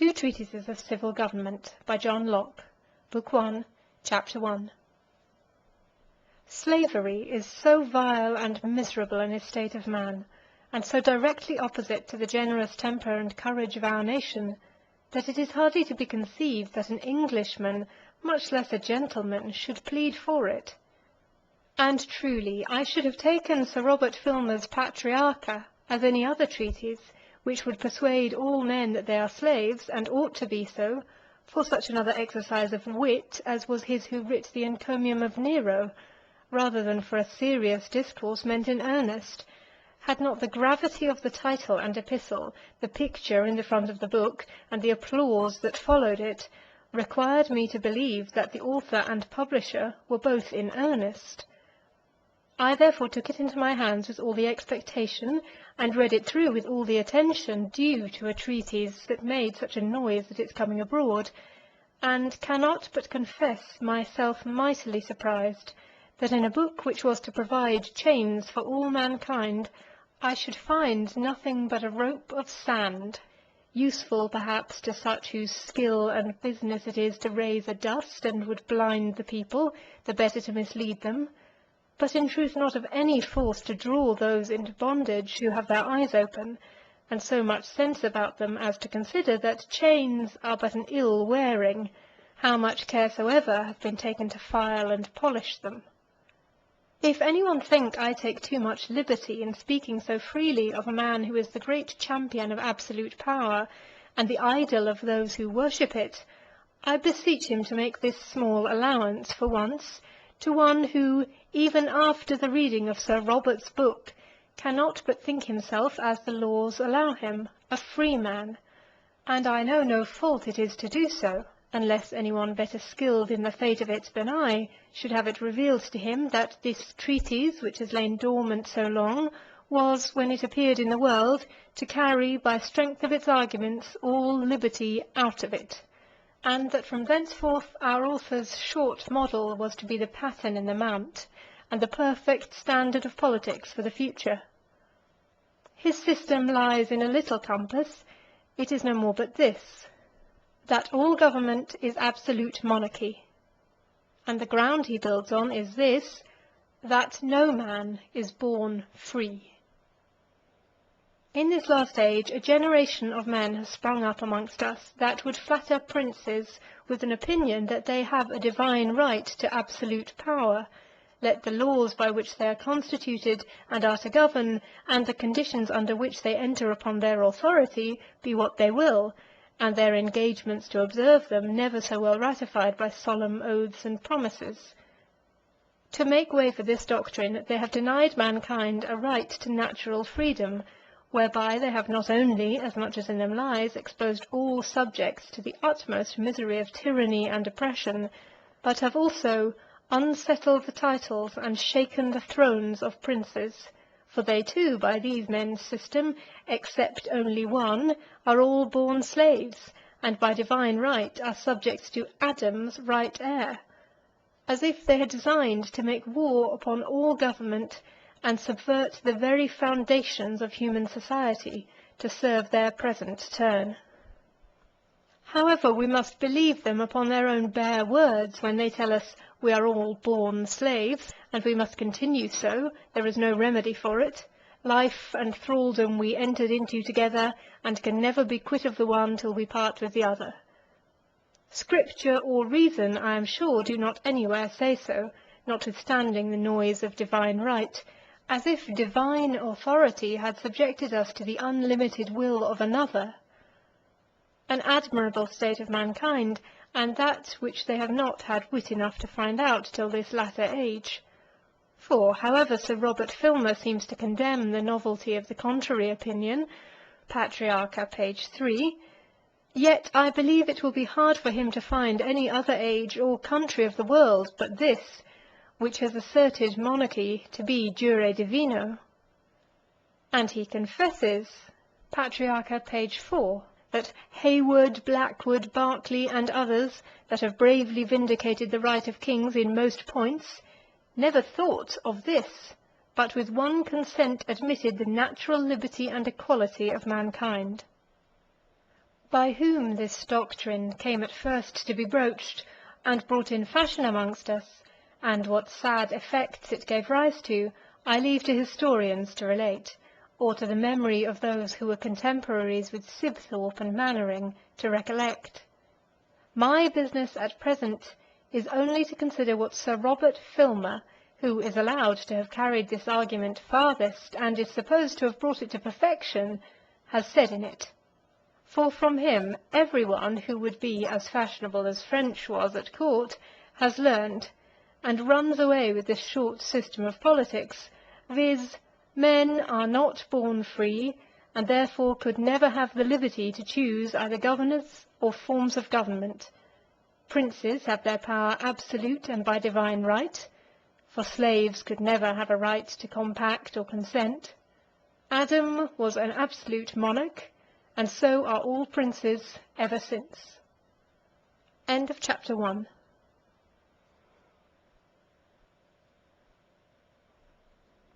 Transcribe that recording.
Two Treatises of Civil Government by John Locke, Book 1, Chapter 1. Slavery is so vile and miserable an estate of man, and so directly opposite to the generous temper and courage of our nation, that it is hardly to be conceived that an Englishman, much less a gentleman, should plead for it. And truly, I should have taken Sir Robert Filmer's Patriarcha as any other treatise, which would persuade all men that they are slaves, and ought to be so, for such another exercise of wit as was his who writ the encomium of Nero, rather than for a serious discourse meant in earnest, had not the gravity of the title and epistle, the picture in the front of the book, and the applause that followed it, required me to believe that the author and publisher were both in earnest. I therefore took it into my hands with all the expectation, and read it through with all the attention due to a treatise that made such a noise at its coming abroad, and cannot but confess myself mightily surprised that in a book which was to provide chains for all mankind, I should find nothing but a rope of sand, useful perhaps to such whose skill and business it is to raise a dust and would blind the people, the better to mislead them, but in truth not of any force to draw those into bondage who have their eyes open, and so much sense about them as to consider that chains are but an ill wearing, how much care soever have been taken to file and polish them. If any one think I take too much liberty in speaking so freely of a man who is the great champion of absolute power, and the idol of those who worship it, I beseech him to make this small allowance, for once, to one who, even after the reading of Sir Robert's book, cannot but think himself, as the laws allow him, a free man, and I know no fault it is to do so, unless any one better skilled in the fate of it than I should have it revealed to him that this treatise, which has lain dormant so long, was, when it appeared in the world, to carry, by strength of its arguments, all liberty out of it, and that from thenceforth our author's short model was to be the pattern in the mount, and the perfect standard of politics for the future. His system lies in a little compass. It is no more but this, that all government is absolute monarchy, and the ground he builds on is this, that no man is born free. In this last age a generation of men has sprung up amongst us that would flatter princes with an opinion that they have a divine right to absolute power, let the laws by which they are constituted and are to govern, and the conditions under which they enter upon their authority, be what they will, and their engagements to observe them never so well ratified by solemn oaths and promises. To make way for this doctrine, they have denied mankind a right to natural freedom, whereby they have not only, as much as in them lies, exposed all subjects to the utmost misery of tyranny and oppression, but have also unsettled the titles and shaken the thrones of princes. For they too, by these men's system, except only one, are all born slaves, and by divine right are subject to Adam's right heir, as if they had designed to make war upon all government, and subvert the very foundations of human society to serve their present turn. However, we must believe them upon their own bare words when they tell us we are all born slaves, and we must continue so, there is no remedy for it. Life and thraldom we entered into together, and can never be quit of the one till we part with the other. Scripture or reason, I am sure, do not anywhere say so, notwithstanding the noise of divine right, as if divine authority had subjected us to the unlimited will of another. An admirable state of mankind, and that which they have not had wit enough to find out till this latter age. For, however Sir Robert Filmer seems to condemn the novelty of the contrary opinion, Patriarcha, page 3, yet I believe it will be hard for him to find any other age or country of the world but this, which has asserted monarchy to be jure divino. And he confesses, Patriarcha, page 4, that Hayward, Blackwood, Berkeley, and others, that have bravely vindicated the right of kings in most points, never thought of this, but with one consent admitted the natural liberty and equality of mankind. By whom this doctrine came at first to be broached, and brought in fashion amongst us, and what sad effects it gave rise to, I leave to historians to relate, or to the memory of those who were contemporaries with Sibthorpe and Mannering to recollect. My business at present is only to consider what Sir Robert Filmer, who is allowed to have carried this argument farthest, and is supposed to have brought it to perfection, has said in it. For from him every one who would be as fashionable as French was at court has learned, and runs away with this short system of politics, viz., men are not born free, and therefore could never have the liberty to choose either governors or forms of government. Princes have their power absolute and by divine right, for slaves could never have a right to compact or consent. Adam was an absolute monarch, and so are all princes ever since. End of chapter 1.